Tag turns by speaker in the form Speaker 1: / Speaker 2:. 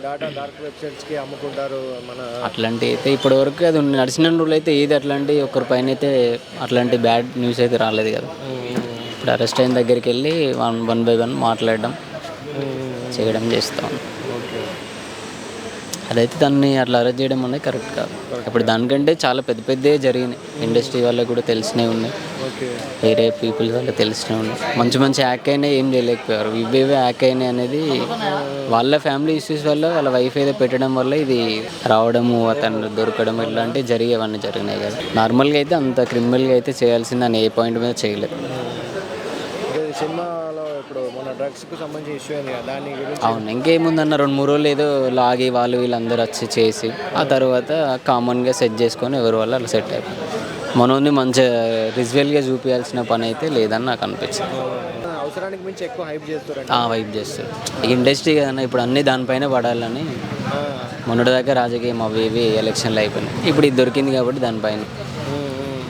Speaker 1: Data dark వెబ్సైట్స్కి అమ్ముకుంటారు మన.
Speaker 2: అట్లాంటి అయితే ఇప్పటివరకు అది నడిచిన రోజులు అయితే ఏది అట్లాంటి ఒకరి పైన అయితే అట్లాంటి బ్యాడ్ న్యూస్ అయితే రాలేదు కదా. ఇప్పుడు అరెస్ట్ అయిన దగ్గరికి వెళ్ళి వన్ బై వన్ మాట్లాడడం చేయడం చేస్తాం.
Speaker 1: ఓకే.
Speaker 2: అదైతే దాన్ని అట్లా అరెస్ట్ చేయడం అనేది కరెక్ట్ కాదు. ఇప్పుడు దానికంటే చాలా పెద్ద పెద్దవి జరిగినాయి. ఇండస్ట్రీ వాళ్ళకి కూడా తెలిసినవి ఉన్నాయి,
Speaker 1: ఓకే.
Speaker 2: వేరే పీపుల్స్ వాళ్ళకి తెలిసినవి ఉన్నాయి. మంచి మంచి హ్యాక్ అయినా ఏం చేయలేకపోయారు. ఇవేవే హ్యాక్ అయినాయి అనేది వాళ్ళ ఫ్యామిలీ ఇష్యూస్ వల్ల వాళ్ళ వైఫ్ ఏదో పెట్టడం వల్ల ఇది రావడము, అతను దొరకడం ఇలాంటివి జరిగేవన్నీ జరిగినాయి కదా. నార్మల్గా అయితే అంత క్రిమినల్గా అయితే చేయాల్సిందని ఏ పాయింట్ మీద చేయలేదు.
Speaker 1: సినిమాలో ఇప్పుడు మన డ్రగ్స్కి సంబంధించి ఇష్యూ అయింది కదా, దాని గురించి.
Speaker 2: అవును, ఇంకేముందన్న 2-3 రోజులు ఏదో లాగి వాళ్ళు వీళ్ళందరూ వచ్చి చేసి ఆ తర్వాత కామన్గా సెట్ చేసుకొని ఎవరి వల్ల అలా సెట్ అయిపోయింది. మనోని మంచిగా విజువల్గా చూపించాల్సిన పని అయితే లేదని నాకు అనిపించింది.
Speaker 1: అవసరానికి మించి ఎక్కువ హైప్ చేస్తారు.
Speaker 2: వైప్ చేస్తారు ఇండస్ట్రీ కదన్నా, ఇప్పుడు అన్నీ దానిపైన పడాలని. మొన్నటిదాకా రాజకీయం అవి ఇవి ఎలక్షన్లు అయిపోయినాయి, ఇప్పుడు ఇది దొరికింది కాబట్టి దానిపైన